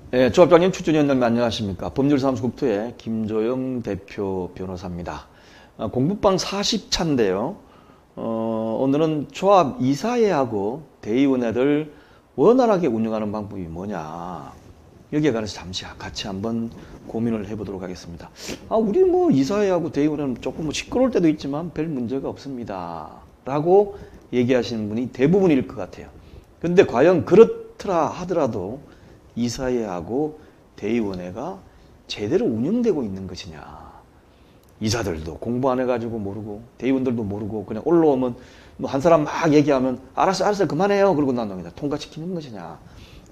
네, 조합장님, 출전위원님 안녕하십니까. 법률사무소 국토의 김조영 대표 변호사입니다. 공부방 40차인데요. 오늘은 조합 이사회하고 대의원회를 원활하게 운영하는 방법이 뭐냐. 여기에 관해서 잠시 같이 한번 고민을 해보도록 하겠습니다. 우리 이사회하고 대의원회는 조금 시끄러울 때도 있지만 별 문제가 없습니다. 라고 얘기하시는 분이 대부분일 것 같아요. 근데 과연 그렇더라 하더라도 이사회하고 대의원회가 제대로 운영되고 있는 것이냐. 이사들도 공부 안 해가지고 모르고 대의원들도 모르고 그냥 올라오면 한 사람 막 얘기하면 알았어 그만해요 그러고 난 놈이다 통과시키는 것이냐.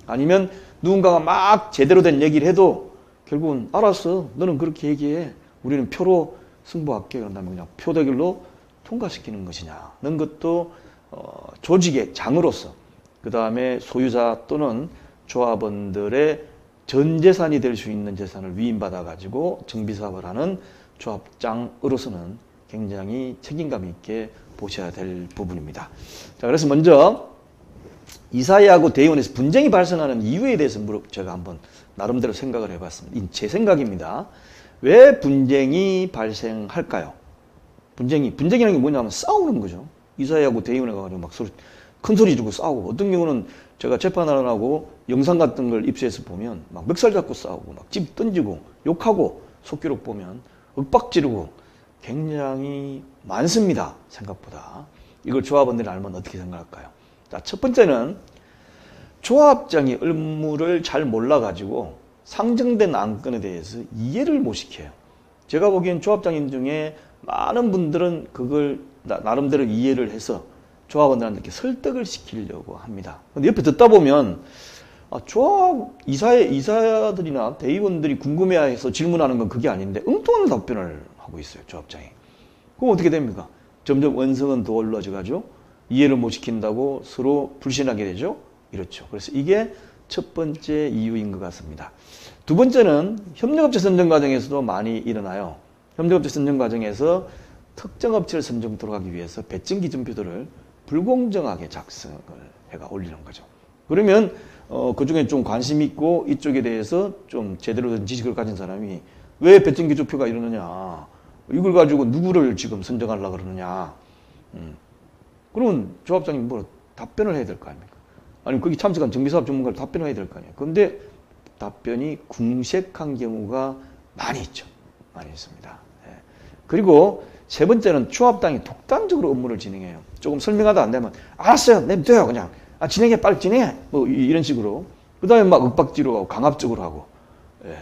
아니면 누군가가 막 제대로 된 얘기를 해도 결국은 알았어 너는 그렇게 얘기해 우리는 표로 승부할게 그런다면 그냥 표대결로 통과시키는 것이냐 는 것도 조직의 장으로서 그 다음에 소유자 또는 조합원들의 전 재산이 될 수 있는 재산을 위임받아 가지고 정비사업을 하는 조합장으로서는 굉장히 책임감 있게 보셔야 될 부분입니다. 자, 그래서 먼저 이사회하고 대의원에서 분쟁이 발생하는 이유에 대해서 제가 한번 나름대로 생각을 해봤습니다. 제 생각입니다. 왜 분쟁이 발생할까요? 분쟁이라는 게 뭐냐면 싸우는 거죠. 이사회하고 대의원에 가지고 막 큰 소리 주고 싸우고, 어떤 경우는 제가 재판하고 영상 같은 걸 입수해서 보면 막 멱살 잡고 싸우고 막 집 던지고 욕하고 속기록 보면 윽박지르고 굉장히 많습니다. 생각보다. 이걸 조합원들이 알면 어떻게 생각할까요? 자, 첫 번째는 조합장이 의무를 잘 몰라가지고 상정된 안건에 대해서 이해를 못 시켜요. 제가 보기엔 조합장님 중에 많은 분들은 그걸 나름대로 이해를 해서 조합원들한테 이렇게 설득을 시키려고 합니다. 근데 옆에 듣다 보면 조합 이사들이나 대의원들이 궁금해해서 질문하는 건 그게 아닌데 엉뚱한 답변을 하고 있어요. 조합장이. 그럼 어떻게 됩니까? 점점 원성은 더 올라져가지고 이해를 못 시킨다고 서로 불신하게 되죠. 이렇죠. 그래서 이게 첫 번째 이유인 것 같습니다. 두 번째는 협력업체 선정 과정에서도 많이 일어나요. 협력업체 선정 과정에서 특정 업체를 선정토록 하기 위해서 배정 기준표들을 불공정하게 작성을 해가 올리는 거죠. 그러면 그 중에 좀 관심 있고 이쪽에 대해서 좀 제대로 된 지식을 가진 사람이 왜 배정 기준표가 이러느냐, 이걸 가지고 누구를 지금 선정하려고 그러느냐. 그러면 조합장님 뭐 답변을 해야 될 거 아닙니까? 아니면 거기 참석한 정비사업 전문가를 답변을 해야 될 거 아니에요. 그런데 답변이 궁색한 경우가 많이 있죠. 많이 있습니다. 네. 그리고 세 번째는 조합장이 독단적으로 업무를 진행해요. 조금 설명하다 안 되면 알았어요, 내둬요 그냥. 진행해, 빨리 진행해. 뭐 이런 식으로. 그 다음에 막 윽박지르고 하고 강압적으로 하고. 예.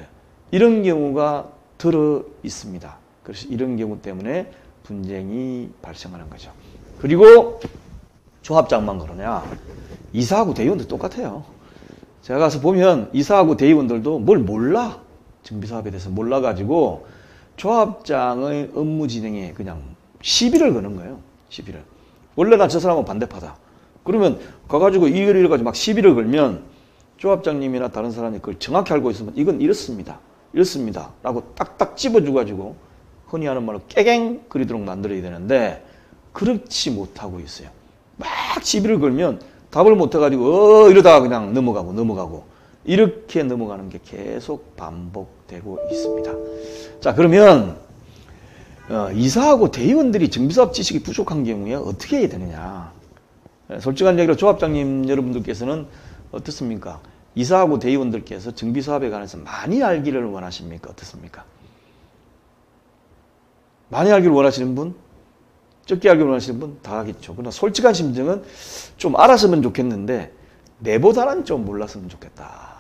이런 경우가 들어 있습니다. 그래서 이런 경우 때문에 분쟁이 발생하는 거죠. 그리고 조합장만 그러냐? 이사하고 대의원도 똑같아요. 제가 가서 보면 이사하고 대의원들도 뭘 몰라. 정비사업에 대해서 몰라가지고 조합장의 업무 진행에 그냥 시비를 거는 거예요. 시비를. 원래 난 저 사람은 반대파다. 그러면 가가지고 이래가지고 막 시비를 걸면 조합장님이나 다른 사람이 그걸 정확히 알고 있으면 이건 이렇습니다. 이렇습니다. 라고 딱딱 집어줘가지고 흔히 하는 말로 깨갱 그리도록 만들어야 되는데 그렇지 못하고 있어요. 막 시비를 걸면 답을 못해가지고 이러다가 그냥 넘어가고 이렇게 넘어가는 게 계속 반복되고 있습니다. 자, 그러면 이사하고 대의원들이 정비사업 지식이 부족한 경우에 어떻게 해야 되느냐. 솔직한 얘기로 조합장님 여러분들께서는 어떻습니까? 이사하고 대의원들께서 정비사업에 관해서 많이 알기를 원하십니까? 어떻습니까? 많이 알기를 원하시는 분? 적게 알기를 원하시는 분? 다 하겠죠. 그러나 솔직한 심정은 좀 알았으면 좋겠는데 내보다는 좀 몰랐으면 좋겠다.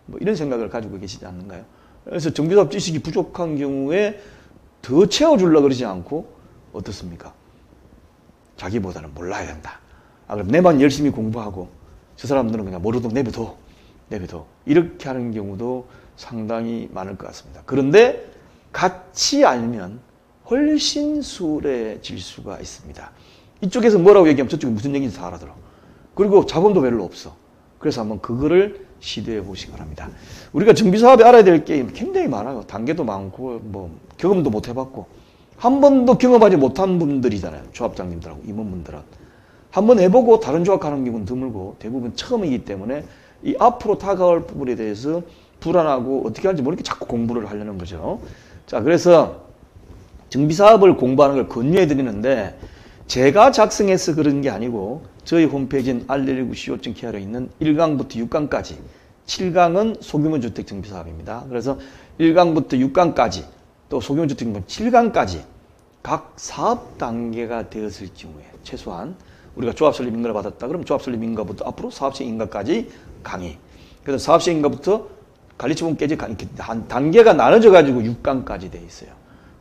뭐 이런 생각을 가지고 계시지 않는가요? 그래서 정비사업 지식이 부족한 경우에 더 채워주려고 그러지 않고 어떻습니까? 자기보다는 몰라야 된다. 그럼 내만 열심히 공부하고 저 사람들은 그냥 모르도록 내버려. 이렇게 하는 경우도 상당히 많을 것 같습니다. 그런데 같이 알면 훨씬 수월해질 수가 있습니다. 이쪽에서 뭐라고 얘기하면 저쪽이 무슨 얘기인지 다 알아들어. 그리고 자본도 별로 없어. 그래서 한번 그거를 시도해 보시기 바랍니다. 우리가 정비사업에 알아야 될 게 굉장히 많아요. 단계도 많고 뭐 경험도 못 해봤고 한 번도 경험하지 못한 분들이잖아요. 조합장님들하고 임원분들은. 한번 해보고 다른 조합하는 경우는 드물고 대부분 처음이기 때문에 이 앞으로 다가올 부분에 대해서 불안하고 어떻게 하는지 모르게 자꾸 공부를 하려는 거죠. 자, 그래서 정비사업을 공부하는 걸 권유해 드리는데 제가 작성해서 그런 게 아니고 저희 홈페이지인 r119co.kr에 있는 1강부터 6강까지 7강은 소규모 주택 정비사업입니다. 그래서 1강부터 6강까지 또 소규모 주택 7강까지 각 사업 단계가 되었을 경우에 최소한 우리가 조합설립 인가를 받았다. 그럼 조합설립 인가부터 앞으로 사업시행 인가까지 강의. 그래서 사업시행 인가부터 관리처분 깨지 강의. 단계가 나눠져 가지고 6강까지 돼 있어요.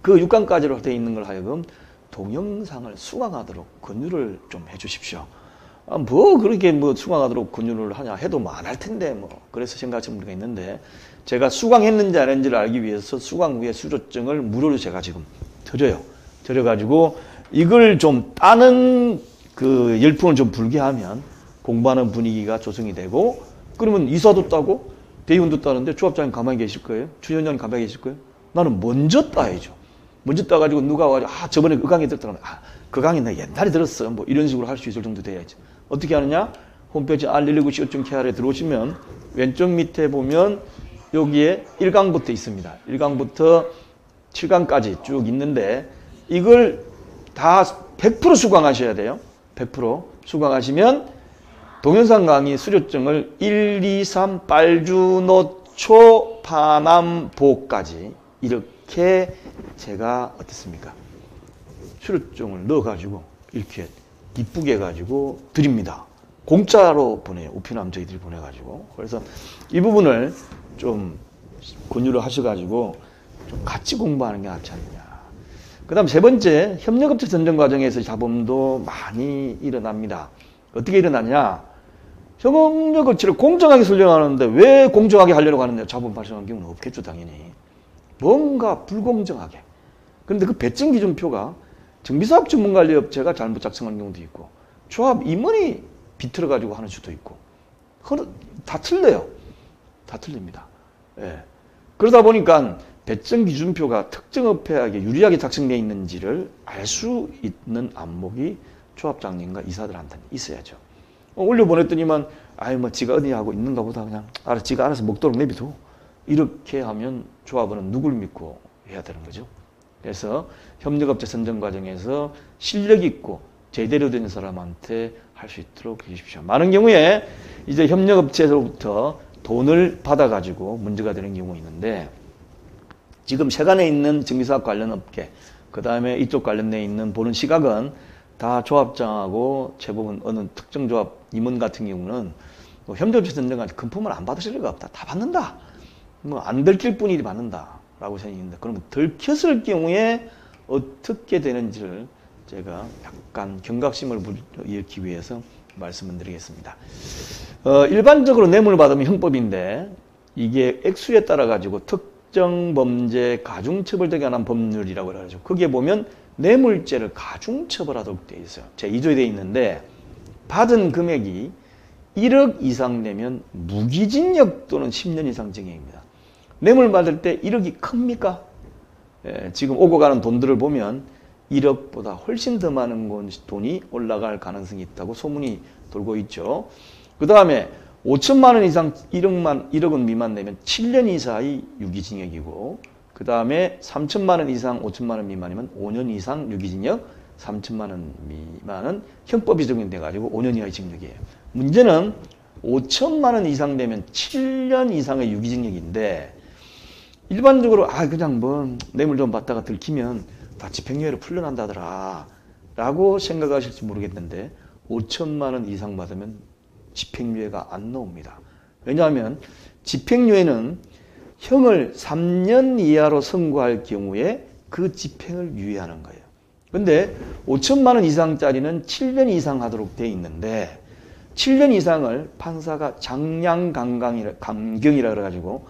그 6강까지로 되어 있는 걸 하여금 동영상을 수강하도록 권유를 좀 해주십시오. 뭐 그렇게 뭐 수강하도록 권유를 하냐 해도 뭐 안 할 텐데 뭐 그래서 생각하시는 분이 있는데 제가 수강했는지 안 했는지를 알기 위해서 수강 후에 수료증을 무료로 제가 지금 드려요. 드려가지고 이걸 좀 따는 그 열풍을 좀 불게 하면 공부하는 분위기가 조성이 되고 그러면 이사도 따고 대의원도 따는데 조합장님 가만히 계실 거예요? 주연장님 가만히 계실 거예요? 나는 먼저 따야죠. 먼저 따가지고 누가 와가지고 저번에 그 강의 들었다면 그 강의 나 옛날에 들었어. 뭐 이런 식으로 할 수 있을 정도 돼야지. 어떻게 하느냐? 홈페이지 r119co.kr에 들어오시면 왼쪽 밑에 보면 여기에 1강부터 있습니다. 1강부터 7강까지 쭉 있는데 이걸 다 100% 수강하셔야 돼요. 100% 수강하시면 동영상 강의 수료증을 1, 2, 3 빨주노초 파남보까지 이렇게 제가 어떻습니까? 수료증을 넣어가지고 이렇게 이쁘게 해가지고 드립니다. 공짜로 보내요. 우편함 저희들이 보내가지고. 그래서 이 부분을 좀 권유를 하셔가지고 좀 같이 공부하는 게 낫지 않느냐. 그 다음 세 번째, 협력업체 선정 과정에서 잡음도 많이 일어납니다. 어떻게 일어나냐? 협력업체를 공정하게 선정하는데 왜 공정하게 하려고 하느냐? 잡음 발생한 경우는 없겠죠, 당연히. 뭔가 불공정하게. 그런데 그 배정 기준표가 정비사업 전문관리업체가 잘못 작성한 경우도 있고 조합 임원이 비틀어가지고 하는 수도 있고 다 틀려요. 다 틀립니다. 예. 그러다 보니까 배정 기준표가 특정 업체에게 유리하게 작성되어 있는지를 알 수 있는 안목이 조합장님과 이사들한테는 있어야죠. 올려보냈더니만 뭐 지가 어디 하고 있는가 보다 그냥 지가 알아서 먹도록 내비둬. 이렇게 하면 조합원은 누굴 믿고 해야 되는 거죠. 그래서 협력업체 선정 과정에서 실력 있고 제대로 된 사람한테 할 수 있도록 해주십시오. 많은 경우에 이제 협력업체로부터 돈을 받아가지고 문제가 되는 경우가 있는데 지금 세간에 있는 정비사업 관련 업계 그 다음에 이쪽 관련돼 있는 보는 시각은 다 조합장하고 제법은 어느 특정 조합 임원 같은 경우는 뭐 협력업체 선정까지 금품을 안 받으실 리가 없다. 다 받는다. 뭐 안 들킬 뿐이지 받는다. 라고 생각합니다. 그러면 들켰을 경우에 어떻게 되는지를 제가 약간 경각심을 일으키기 위해서 말씀을 드리겠습니다. 일반적으로 뇌물을 받으면 형법인데 이게 액수에 따라 가지고 특정 범죄 가중처벌되게 하는 법률이라고 그러죠. 거기에 보면 뇌물죄를 가중처벌하도록 되어 있어요. 제2조에 되어 있는데 받은 금액이 1억 이상 되면 무기징역 또는 10년 이상 징역입니다. 뇌물 받을 때 1억이 큽니까? 지금 오고 가는 돈들을 보면 1억보다 훨씬 더 많은 돈이 올라갈 가능성이 있다고 소문이 돌고 있죠. 그 다음에 5천만 원 이상 1억은 미만 내면 7년 이상의 유기징역이고 그 다음에 3천만 원 이상 5천만 원 미만이면 5년 이상 유기징역 3천만 원 미만은 형법이 적용돼 가지고 5년 이하의 징역이에요. 문제는 5천만 원 이상 되면 7년 이상의 유기징역인데 일반적으로 그냥 뭐 뇌물 좀 받다가 들키면 다 집행유예로 풀려난다더라 라고 생각하실지 모르겠는데 5천만 원 이상 받으면 집행유예가 안 나옵니다. 왜냐하면 집행유예는 형을 3년 이하로 선고할 경우에 그 집행을 유예하는 거예요. 근데 5천만 원 이상짜리는 7년 이상 하도록 되어 있는데 7년 이상을 판사가 장량감경이라 그래가지고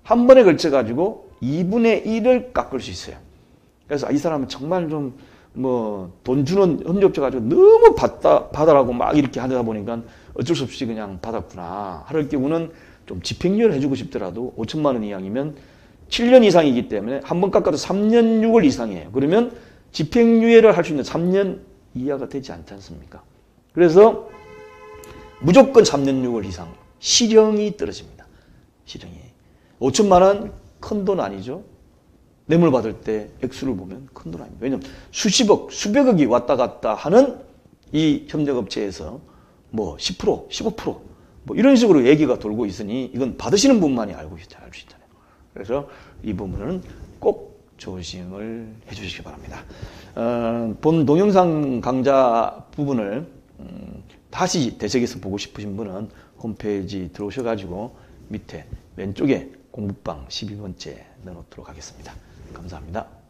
한 번에 걸쳐가지고 2분의 1을 깎을 수 있어요. 그래서 이 사람은 정말 좀 뭐 돈 주는 협력업체 가지고 너무 받아라고 막 이렇게 하다 보니까 어쩔 수 없이 그냥 받았구나. 할 경우는 좀 집행유예를 해주고 싶더라도 5천만 원 이상이면 7년 이상이기 때문에 한 번 깎아도 3년 6월 이상이에요. 그러면 집행유예를 할 수 있는 3년 이하가 되지 않지 않습니까? 그래서 무조건 3년 6월 이상 실형이 떨어집니다. 실형이. 5천만 원 큰 돈 아니죠? 뇌물 받을 때 액수를 보면 큰 돈 아닙니다. 왜냐하면 수십억, 수백억이 왔다 갔다 하는 이 협력업체에서 뭐 10%, 15%, 뭐 이런 식으로 얘기가 돌고 있으니 이건 받으시는 분만이 알고 있잖아요. 그래서 이 부분은 꼭 조심을 해 주시기 바랍니다. 본 동영상 강좌 부분을 다시 되새겨서 보고 싶으신 분은 홈페이지 들어오셔가지고 밑에 왼쪽에 공부방 12번째 넣어놓도록 하겠습니다. 감사합니다.